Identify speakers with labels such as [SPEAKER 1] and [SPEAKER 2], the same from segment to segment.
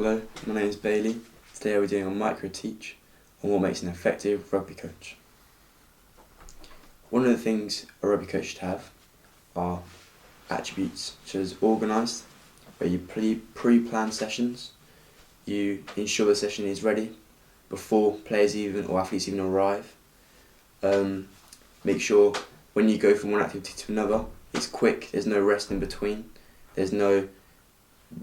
[SPEAKER 1] Hello, my name is Bailey. Today we're doing a Microteach on what makes an effective rugby coach. One of the things a rugby coach should have are attributes such as organised, where you pre-plan sessions, you ensure the session is ready before players or athletes even arrive. Make sure when you go from one activity to another, it's quick, there's no rest in between, there's no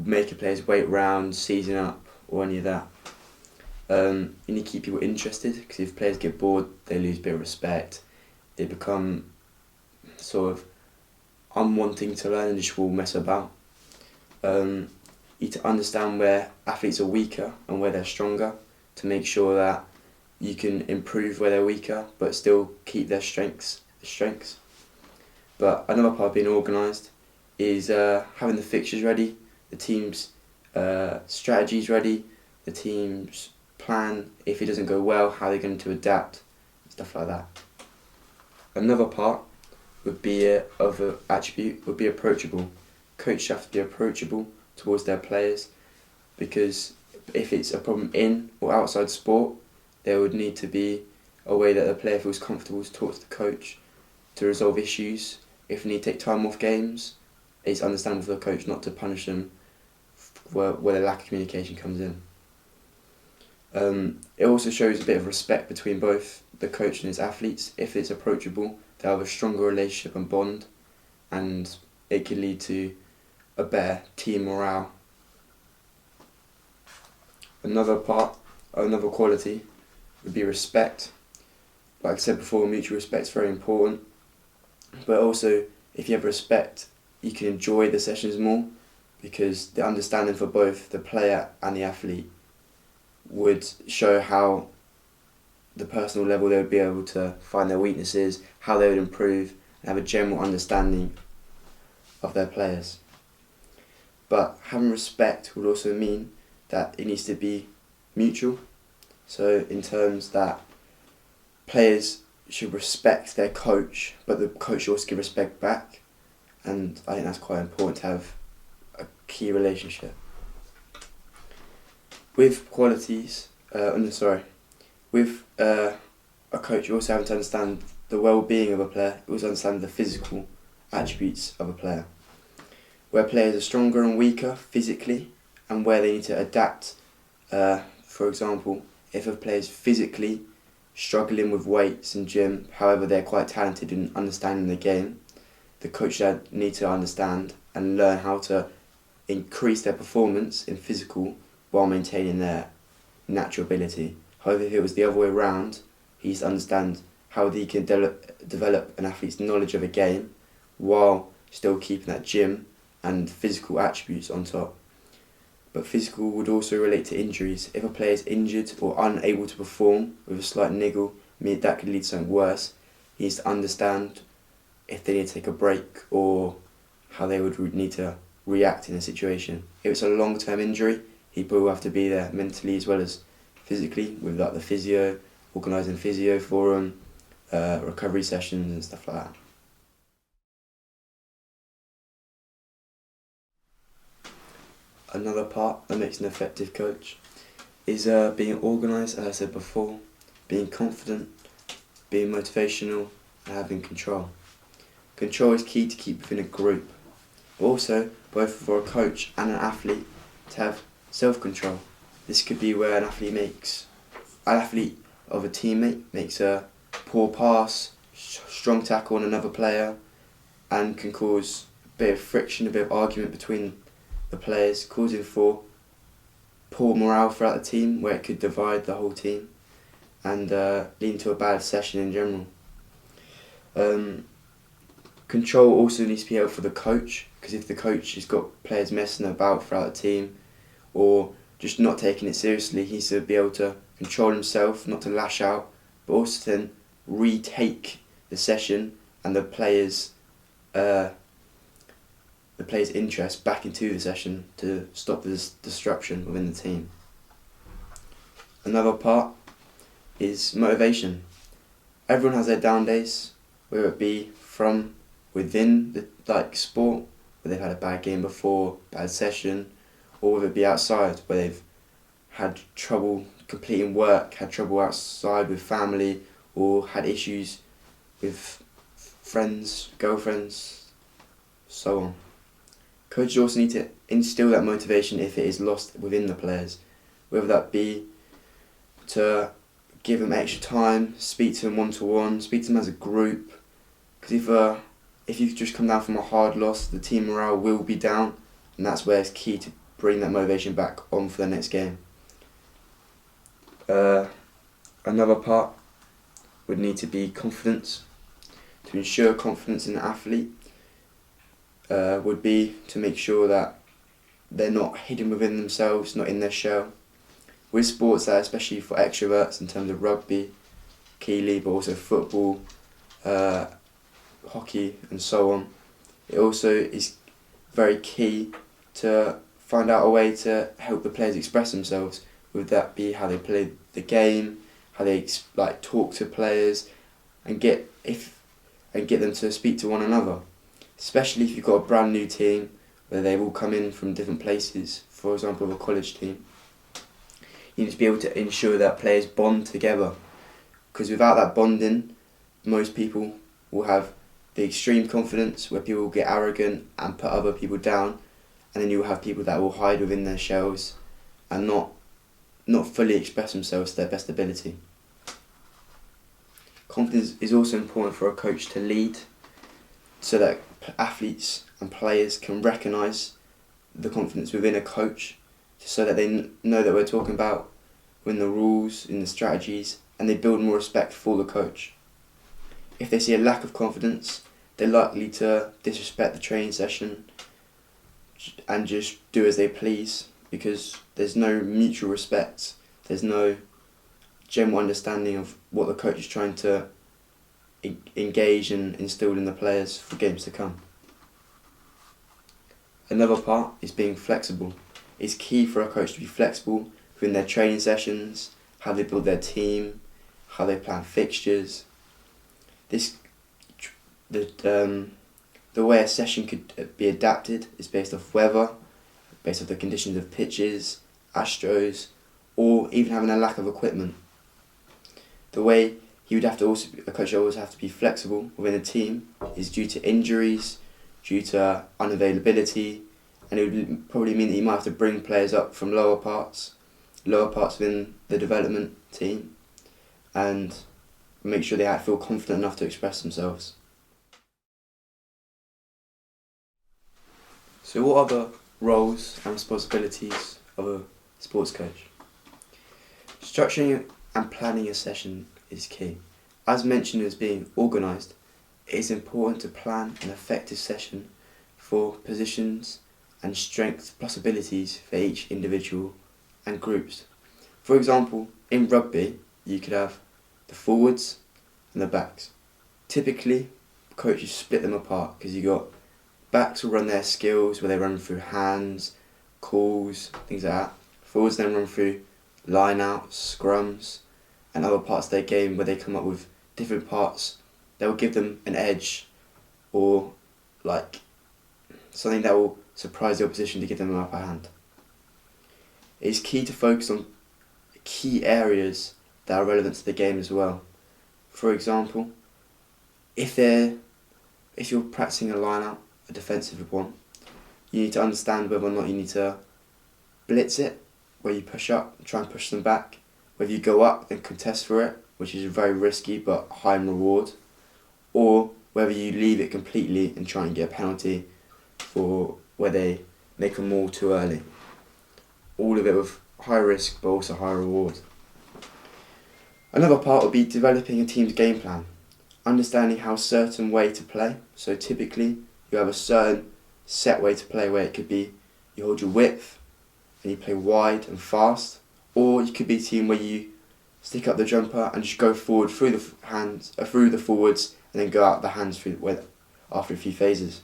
[SPEAKER 1] making players wait round, season up or any of that. You need to keep people interested, because if players get bored they lose a bit of respect, they become sort of unwanting to learn and just will mess about. You need to understand where athletes are weaker and where they're stronger, to make sure that you can improve where they're weaker but still keep their strengths. But another part of being organised is having the fixtures ready, the team's strategies ready, the team's plan, if it doesn't go well, how they're going to adapt, stuff like that. Another part would be of an attribute would be approachable. Coaches have to be approachable towards their players, because if it's a problem in or outside sport, there would need to be a way that the player feels comfortable to talk to the coach, to resolve issues. If they need to take time off games, it's understandable for the coach not to punish them where the lack of communication comes in. It also shows a bit of respect between both the coach and his athletes. If it's approachable, they'll have a stronger relationship and bond, and it can lead to a better team morale. Another quality would be respect. Like I said before, mutual respect is very important, but also if you have respect, you can enjoy the sessions more, because the understanding for both the player and the athlete would show how the personal level they would be able to find their weaknesses, how they would improve, and have a general understanding of their players. But having respect would also mean that it needs to be mutual. So in terms that players should respect their coach, but the coach should also give respect back, and I think that's quite important to have a key relationship. With qualities, with a coach, you also have to understand the well-being of a player. You also understand the physical attributes of a player, where players are stronger and weaker physically, and where they need to adapt. For example, if a player is physically struggling with weights and gym, however they're quite talented in understanding the game, the coach need to understand and learn how to increase their performance in physical while maintaining their natural ability. However, if it was the other way around, he needs to understand how he can develop an athlete's knowledge of a game while still keeping that gym and physical attributes on top. But physical would also relate to injuries. If a player is injured or unable to perform with a slight niggle, that could lead to something worse. He needs to understand if they need to take a break or how they would need to react in a situation. If it's a long-term injury, he will have to be there mentally as well as physically, with like the physio, organising physio for him, recovery sessions and stuff like that. Another part that makes an effective coach is being organised, as I said before, being confident, being motivational, and having control. Control is key to keep within a group, but also both for a coach and an athlete to have self-control. This could be where an athlete of a teammate makes a poor pass, strong tackle on another player, and can cause a bit of friction, a bit of argument between the players, causing for poor morale throughout the team, where it could divide the whole team and lead to a bad session in general. Control also needs to be held for the coach, because if the coach has got players messing about throughout the team or just not taking it seriously, he needs to be able to control himself, not to lash out, but also then retake the session and the players' interest back into the session to stop this disruption within the team. Another part is motivation. Everyone has their down days, whether it be from within the sport, where they've had a bad game before, bad session, or whether it be outside, where they've had trouble completing work, had trouble outside with family, or had issues with friends, girlfriends, so on. Coaches also need to instill that motivation if it is lost within the players, whether that be to give them extra time, speak to them one-to-one, speak to them as a group, because if you've just come down from a hard loss, the team morale will be down, and that's where it's key to bring that motivation back on for the next game. Another part would need to be confidence. To ensure confidence in the athlete would be to make sure that they're not hidden within themselves, not in their shell. With sports that, especially for extroverts in terms of rugby, Keeley, but also football, hockey and so on, it also is very key to find out a way to help the players express themselves. Would that be how they play the game, how they talk to players, and get them to speak to one another. Especially if you've got a brand new team where they've all come in from different places, for example, a college team. You need to be able to ensure that players bond together, because without that bonding, most people will have the extreme confidence where people will get arrogant and put other people down, and then you will have people that will hide within their shells and not fully express themselves to their best ability. Confidence is also important for a coach to lead, so that athletes and players can recognise the confidence within a coach, so that they know that we're talking about in the rules, in the strategies, and they build more respect for the coach. If they see a lack of confidence, they're likely to disrespect the training session and just do as they please, because there's no mutual respect, there's no general understanding of what the coach is trying to engage and instill in the players for games to come. Another part is being flexible. It's key for a coach to be flexible within their training sessions, how they build their team, how they plan fixtures. The way a session could be adapted is based off weather, based off the conditions of pitches, astros, or even having a lack of equipment. The way a coach would always have to be flexible within a team is due to injuries, due to unavailability, and it would probably mean that you might have to bring players up from lower parts within the development team, and make sure they feel confident enough to express themselves. So what are the roles and responsibilities of a sports coach? Structuring and planning a session is key. As mentioned as being organised, it is important to plan an effective session for positions and strength plus abilities for each individual and groups. For example, in rugby, you could have the forwards and the backs. Typically, coaches split them apart because you got backs will run their skills where they run through hands, calls, things like that. Forwards then run through line-outs, scrums, and other parts of their game where they come up with different parts that will give them an edge, or something that will surprise the opposition to give them an upper hand. It is key to focus on key areas that are relevant to the game as well. For example, if you're practicing a line-out, a defensive one, you need to understand whether or not you need to blitz it, where you push up, try and push them back, whether you go up and contest for it, which is very risky but high in reward, or whether you leave it completely and try and get a penalty for where they make a maul too early. All of it with high risk but also high reward. Another part would be developing a team's game plan, understanding how a certain way to play. So typically you have a certain set way to play, where it could be you hold your width and you play wide and fast, or you could be a team where you stick up the jumper and just go forward through the forwards and then go out the hands after a few phases.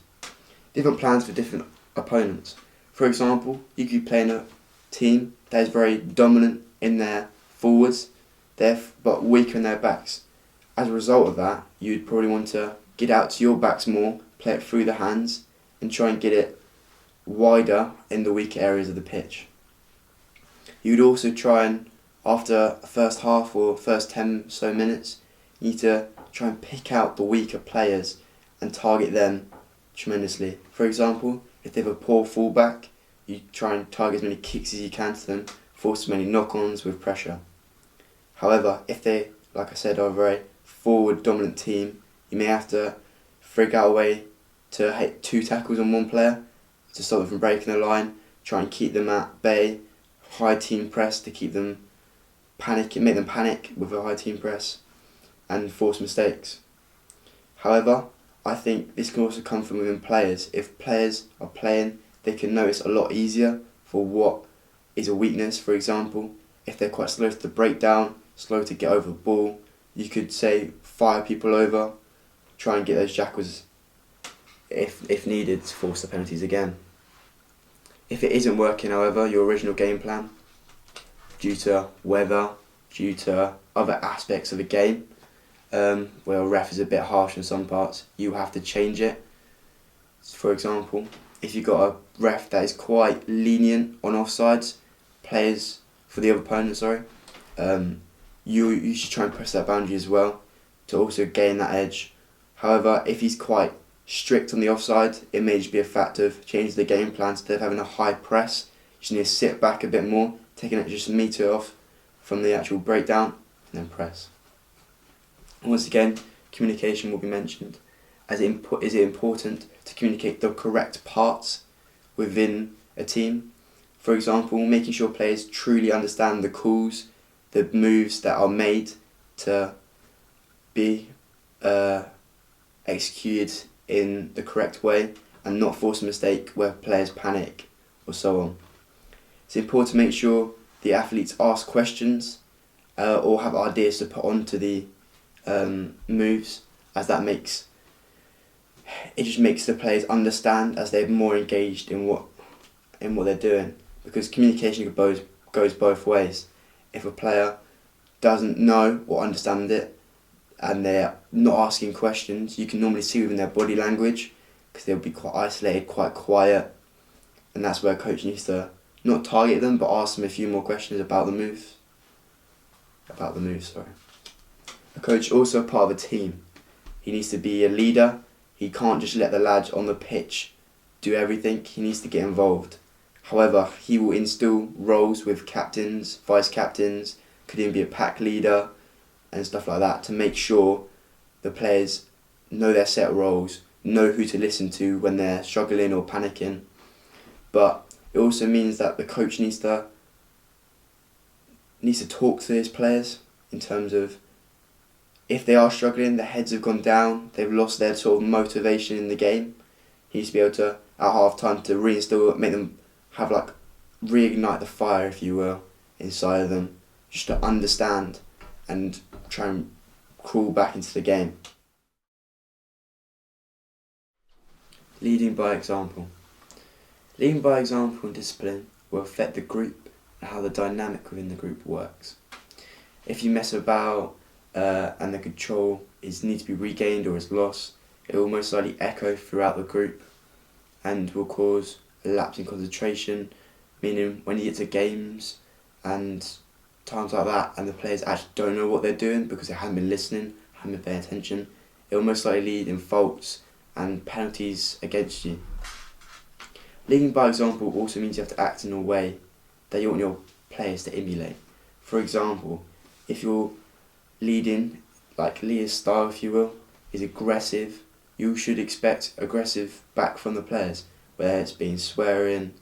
[SPEAKER 1] Different plans for different opponents. For example, you could play in a team that is very dominant in their forwards, but weak in their backs. As a result of that, you'd probably want to get out to your backs more, play it through the hands, and try and get it wider in the weaker areas of the pitch. You'd also try and, after the first half or first 10 so minutes, you need to try and pick out the weaker players and target them tremendously. For example, if they have a poor fullback, you try and target as many kicks as you can to them, force as many knock-ons with pressure. However, if they, like I said, are a very forward dominant team, you may have to figure out a way to hit 2 tackles on one player to stop them from breaking the line, try and keep them at bay, high team press to keep them make them panic with a high team press, and force mistakes. However, I think this can also come from within players. If players are playing, they can notice a lot easier for what is a weakness. For example, if they're quite slow to break down, slow to get over the ball, you could say fire people over, try and get those jackals if needed to force the penalties again. If it isn't working, however, your original game plan, due to weather, due to other aspects of the game, where a ref is a bit harsh in some parts, you have to change it. For example, if you've got a ref that is quite lenient on offsides, players for the other opponent, you should try and press that boundary as well to also gain that edge. However, if he's quite strict on the offside, it may just be a fact of changing the game plan. Instead of having a high press, you just need to sit back a bit more, taking it just a metre off from the actual breakdown, and then press. Once again, communication will be mentioned. Is it important to communicate the correct parts within a team? For example, making sure players truly understand the calls, the moves that are made to be executed in the correct way and not force a mistake where players panic or so on. It's important to make sure the athletes ask questions or have ideas to put onto the moves, as that just makes the players understand as they're more engaged in what they're doing, because communication goes both ways. If a player doesn't know or understand it and they're not asking questions, you can normally see within their body language, because they'll be quite isolated, quite quiet, and that's where a coach needs to not target them but ask them a few more questions about the moves. A coach is also a part of a team. He needs to be a leader. He can't just let the lads on the pitch do everything. He needs to get involved. However, he will instill roles with captains, vice captains, could even be a pack leader and stuff like that, to make sure the players know their set roles, know who to listen to when they're struggling or panicking. But it also means that the coach needs to talk to his players in terms of, if they are struggling, their heads have gone down, they've lost their sort of motivation in the game, he needs to be able to, at half time, to reinstill, make them have reignite the fire, if you will, inside of them, just to understand and try and crawl back into the game. Leading by example. Leading by example and discipline will affect the group and how the dynamic within the group works. If you mess about and the control needs to be regained or is lost, it will most likely echo throughout the group and will cause a lapse in concentration, meaning when you get to games and times like that and the players actually don't know what they're doing because they haven't been listening, haven't been paying attention, it will most likely lead in faults and penalties against you. Leading by example also means you have to act in a way that you want your players to emulate. For example, if you're leading, like Leah's style, if you will, is aggressive, you should expect aggressive back from the players, where it's being swearing,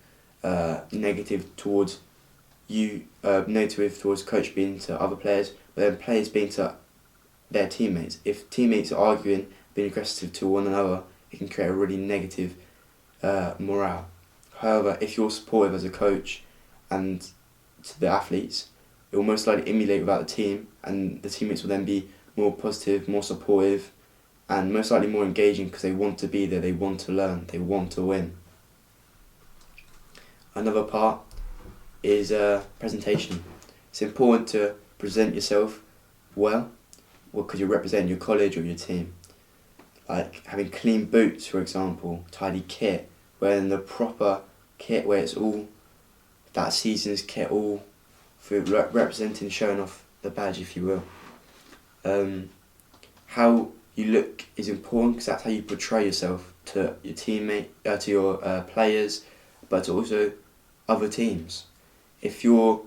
[SPEAKER 1] negative towards you, negative towards coach being to other players, but then players being to their teammates. If teammates are arguing, being aggressive to one another, it can create a really negative morale. However, if you're supportive as a coach and to the athletes, it will most likely emulate without the team, and the teammates will then be more positive, more supportive, and most likely more engaging because they want to be there, they want to learn, they want to win. Another part is presentation. It's important to present yourself well because you're representing your college or your team. Like having clean boots, for example, tidy kit, wearing the proper kit where it's all that season's kit, all for representing, showing off the badge, if you will. How you look is important because that's how you portray yourself to your teammate, to your players, but to also other teams. If you're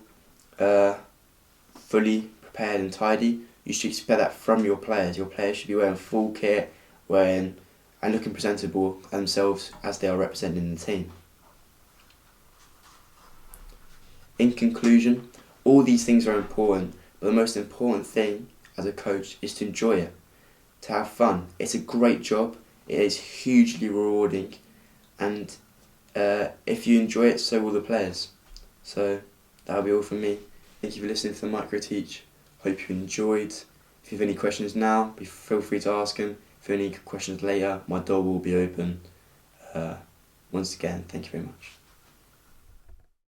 [SPEAKER 1] fully prepared and tidy, you should expect that from your players. Your players should be wearing full kit, and looking presentable themselves as they are representing the team. In conclusion, all these things are important, but the most important thing as a coach is to enjoy it, to have fun. It's a great job, it is hugely rewarding, and if you enjoy it, so will the players. So that'll be all from me. Thank you for listening to the Microteach. Hope you enjoyed. If you have any questions now, feel free to ask them. If you have any questions later, my door will be open. Once again, thank you very much.